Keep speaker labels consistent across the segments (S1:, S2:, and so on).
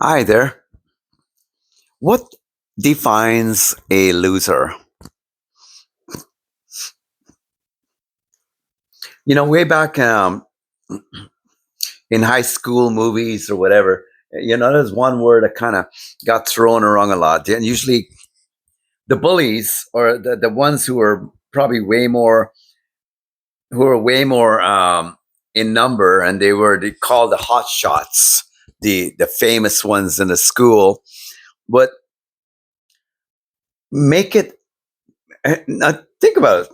S1: Hi there. What defines a loser? Way back in high school movies or whatever, there's one word that kind of got thrown around a lot. And usually the bullies or the ones who are probably way more in number, and they called the hot shots, the famous ones in the school. But make it, now think about it.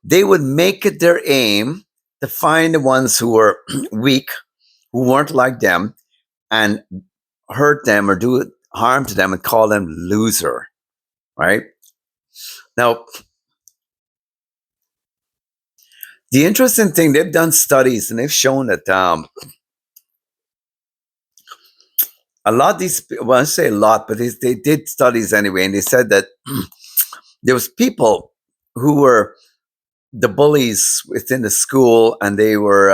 S1: They would make it their aim to find the ones who were weak, who weren't like them, and hurt them or do harm to them and call them loser, right? Now, the interesting thing, they've done studies and they've shown that a lot of these, well, I say a lot, but they did studies anyway, and they said that there was people who were the bullies within the school, and they were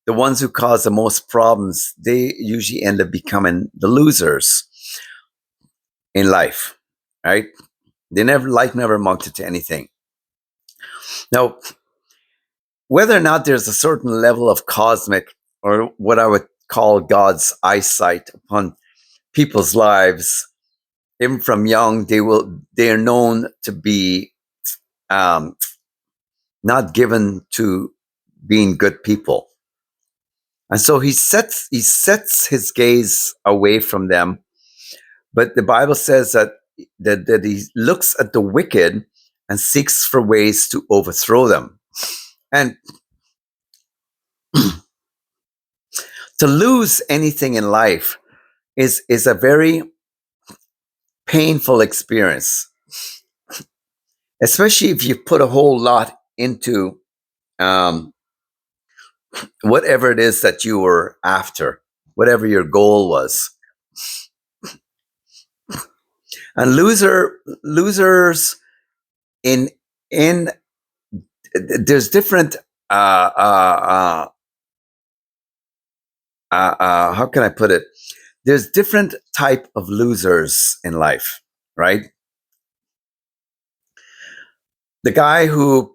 S1: the ones who cause the most problems. They usually end up becoming the losers in life, right? They never amounted to anything. Now, whether or not there's a certain level of cosmic, or what I would call God's eyesight upon people's lives, even from young, they are known to be um, not given to being good people. And so he sets his gaze away from them. But the Bible says that he looks at the wicked and seeks for ways to overthrow them. And to lose anything in life is a very painful experience, especially if you put a whole lot into um, whatever it is that you were after, whatever your goal was. And losers in in there's different how can I put it? There's different type of losers in life, right? The guy who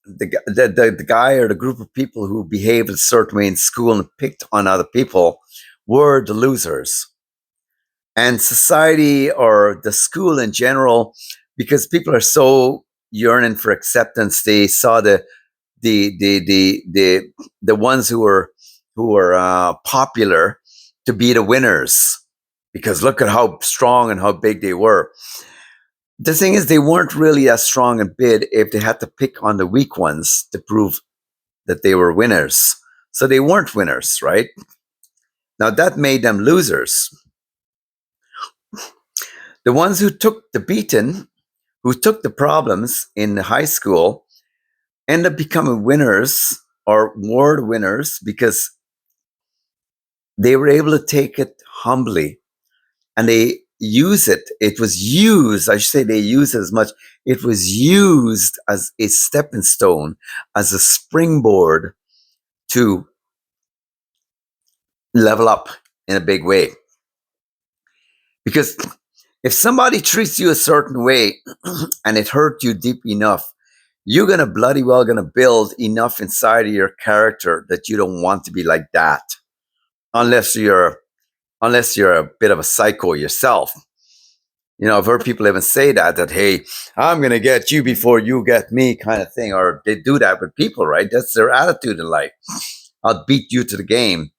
S1: the guy or the group of people who behaved a certain way in school and picked on other people were the losers. And society or the school in general, because people are so yearning for acceptance, they saw the ones who were popular to be the winners, because look at how strong and how big they were. The thing is, they weren't really as strong and big if they had to pick on the weak ones to prove that they were winners. So they weren't winners, right? Now that made them losers. The ones who took the beating, who took the problems in high school, end up becoming winners or world winners because they were able to take it humbly, and they use it. It was used, I should say they used it as much. It was used as a stepping stone, as a springboard to level up in a big way. Because if somebody treats you a certain way and it hurt you deep enough, you're gonna bloody well gonna build enough inside of your character that you don't want to be like that, unless you're a bit of a psycho yourself. I've heard people even say that hey, I'm gonna get you before you get me, kind of thing, or they do that with people, right? That's their attitude in life. I'll beat you to the game,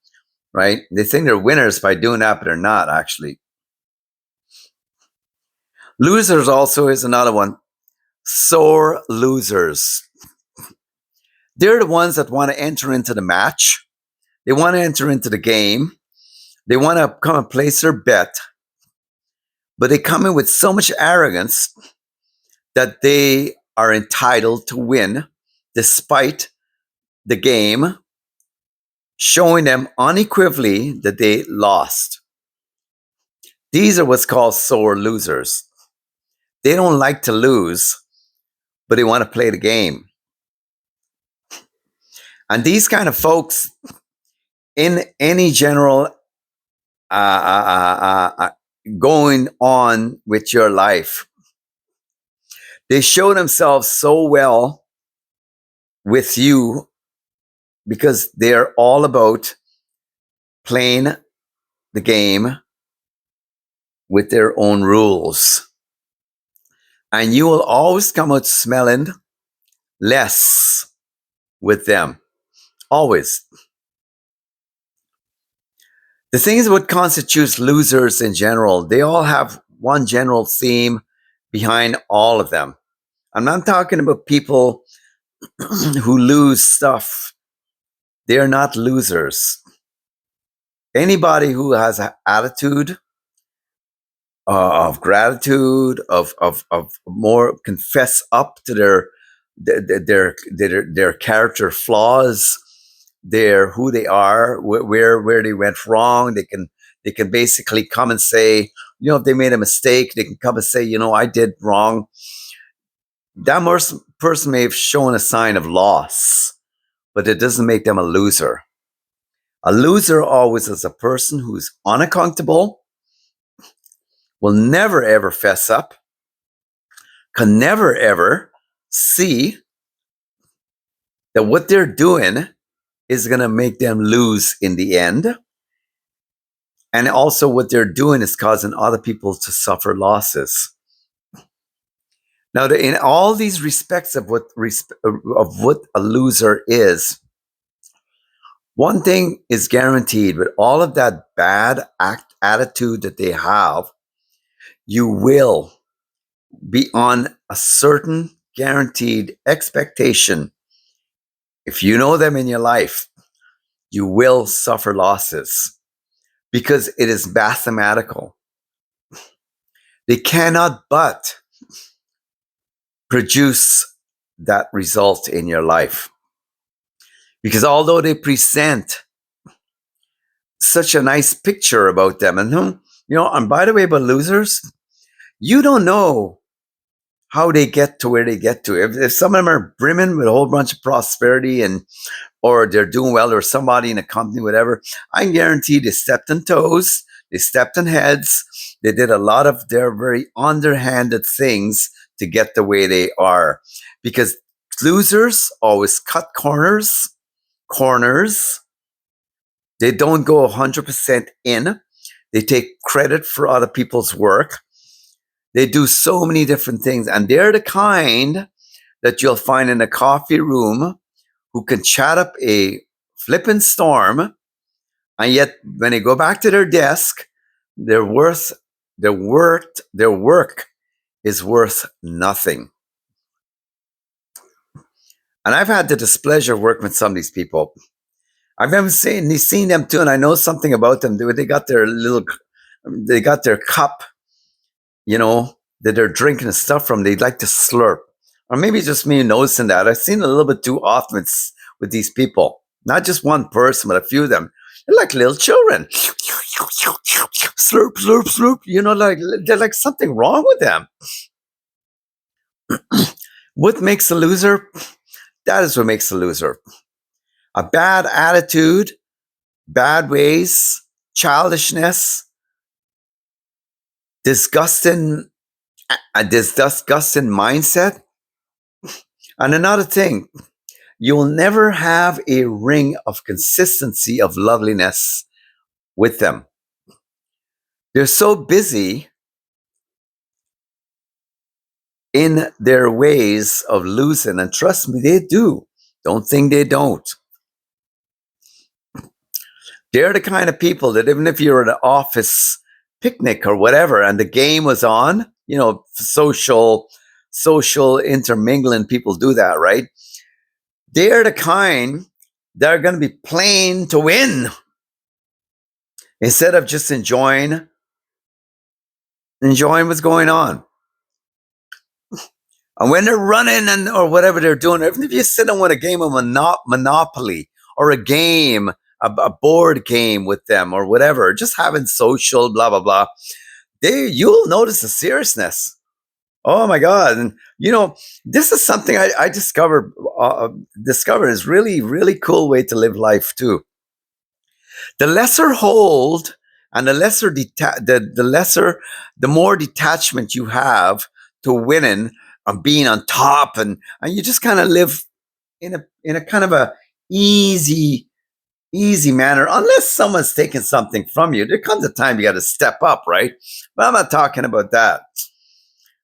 S1: right? They think they're winners by doing that, but they're not actually. Losers also is another one. Sore losers. They're the ones that want to enter into the match. They want to enter into the game. They want to come and place their bet, but they come in with so much arrogance that they are entitled to win despite the game showing them unequivocally that they lost. These are what's called sore losers. They don't like to lose, but they want to play the game. And these kind of folks, in any general going on with your life. They show themselves so well with you because they're all about playing the game with their own rules. And you will always come out smelling less with them. Always. The thing is what constitutes losers in general, they all have one general theme behind all of them. I'm not talking about people who lose stuff. They're not losers. Anybody who has an attitude of gratitude, of more confess up to their character flaws, their who they are, where they went wrong. They can basically come and say, if they made a mistake, they can come and say, I did wrong. That person may have shown a sign of loss, but it doesn't make them a loser. A loser always is a person who's unaccountable, will never ever fess up, can never ever see that what they're doing is going to make them lose in the end. And also what they're doing is causing other people to suffer losses. Now, in all these respects of what a loser is, one thing is guaranteed: with all of that bad attitude that they have, you will be on a certain guaranteed expectation. If you know them in your life, you will suffer losses because it is mathematical. They cannot but produce that result in your life. Because although they present such a nice picture about them, and by the way, about losers, you don't know how they get to where they get to. If some of them are brimming with a whole bunch of prosperity or they're doing well, or somebody in a company, whatever, I can guarantee they stepped on toes, they stepped on heads, they did a lot of their very underhanded things to get the way they are. Because losers always cut corners. They don't go 100% in. They take credit for other people's work. They do so many different things. And they're the kind that you'll find in a coffee room who can chat up a flippin' storm. And yet when they go back to their desk, their work is worth nothing. And I've had the displeasure of working with some of these people. I've never seen them too, and I know something about them. They got their cup, that they're drinking stuff from. They'd like to slurp, or maybe just me noticing that. I've seen it a little bit too often with these people. Not just one person, but a few of them. They're like little children. Slurp, slurp, slurp. Like they're like something wrong with them. What makes a loser? That is what makes a loser. A bad attitude, bad ways, childishness, disgusting mindset. And another thing, you will never have a ring of consistency of loveliness with them. They're so busy in their ways of losing, and trust me, they do. Don't think they don't. They're the kind of people that even if you're at an office picnic or whatever, and the game was on, social intermingling, people do that, right? They're the kind that are going to be playing to win instead of just enjoying what's going on. And when they're running or whatever they're doing, even if you sit down with a game of Monopoly or a game, a board game with them or whatever, just having social, blah, blah, blah, you'll notice the seriousness. Oh my God. And this is something I discovered is really, really cool way to live life too. The lesser hold And the more detachment you have to winning and being on top, and you just kind of live in a kind of a easy manner, unless someone's taking something from you. There comes a time you got to step up, right? But I'm not talking about that.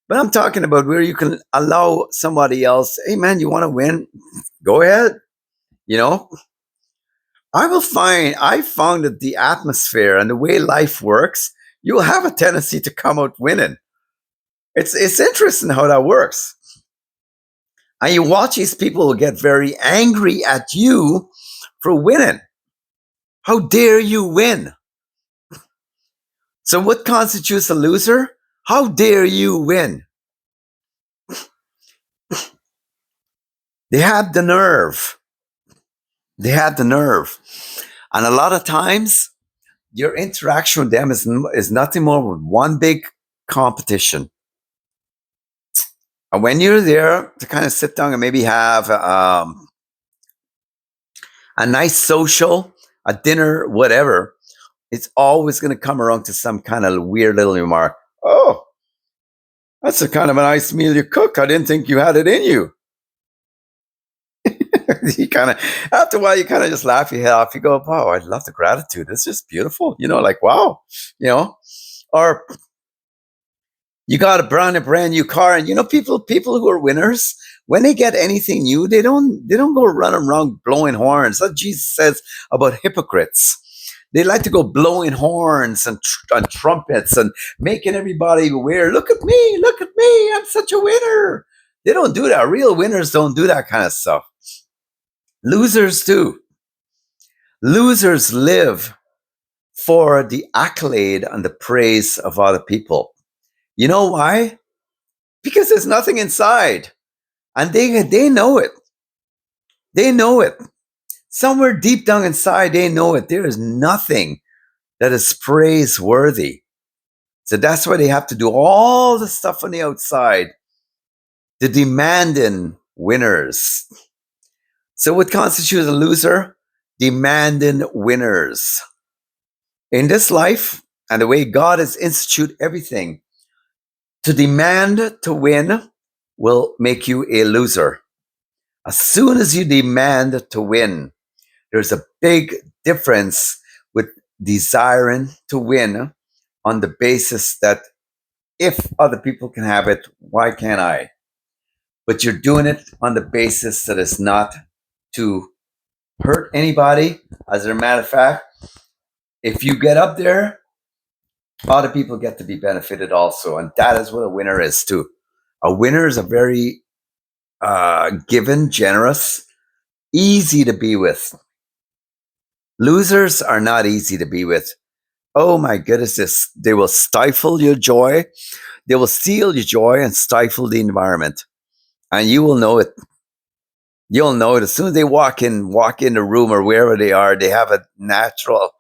S1: But I'm talking about where you can allow somebody else, hey man, you want to win? Go ahead. You know, I found that the atmosphere and the way life works, you'll have a tendency to come out winning. It's interesting how that works. And you watch these people get very angry at you for winning. How dare you win? So what constitutes a loser? How dare you win? They have the nerve. They have the nerve. And a lot of times, your interaction with them is nothing more than one big competition. And when you're there to kind of sit down and maybe have a nice social, a dinner, whatever, it's always going to come around to some kind of weird little remark. Oh, that's a kind of a nice meal you cook. I didn't think you had it in you. You kind of, after a while, you kind of just laugh your head off. You go, wow, I love the gratitude. It's just beautiful. Like, wow, you know, or you got a brand new car, and people who are winners, when they get anything new, they don't go running around blowing horns. That Jesus says about hypocrites. They like to go blowing horns and trumpets and making everybody aware. Look at me, I'm such a winner. They don't do that. Real winners don't do that kind of stuff. Losers do. Losers live for the accolade and the praise of other people. You know why? Because there's nothing inside. And they know it. They know it. Somewhere deep down inside, they know it. There is nothing that is praiseworthy. So that's why they have to do all the stuff on the outside, the demanding winners. So what constitutes a loser? Demanding winners. In this life, and the way God has instituted everything, to demand to win will make you a loser. As soon as you demand to win, there's a big difference with desiring to win on the basis that if other people can have it, why can't I? But you're doing it on the basis that it's not to hurt anybody. As a matter of fact, if you get up there, other people get to be benefited also. And that is what a winner is too. A winner is a very given, generous, easy to be with. Losers are not easy to be with. Oh my goodness, they will stifle your joy. They will steal your joy and stifle the environment. And you will know it. You'll know it as soon as they walk in the room or wherever they are. They have a natural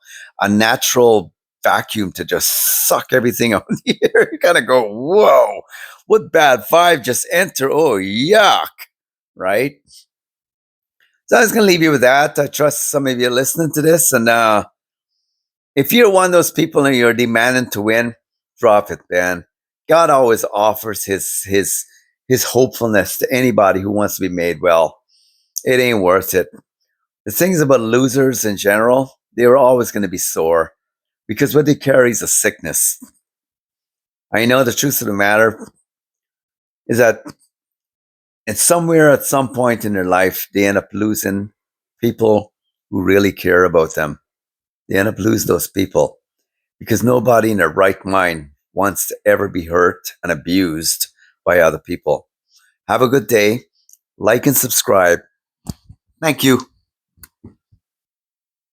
S1: vacuum to just suck everything out of the air. You kind of go, whoa, what bad vibe just enter? Oh, yuck, right? So I was going to leave you with that. I trust some of you are listening to this. And if you're one of those people and you're demanding to win, drop it, man. God always offers his hopefulness to anybody who wants to be made well. It ain't worth it. The things about losers in general, they're always going to be sore because what they carry is a sickness. I know the truth of the matter is that it's somewhere at some point in their life, they end up losing people who really care about them. They end up losing those people because nobody in their right mind wants to ever be hurt and abused by other people. Have a good day. Like and subscribe. Thank you.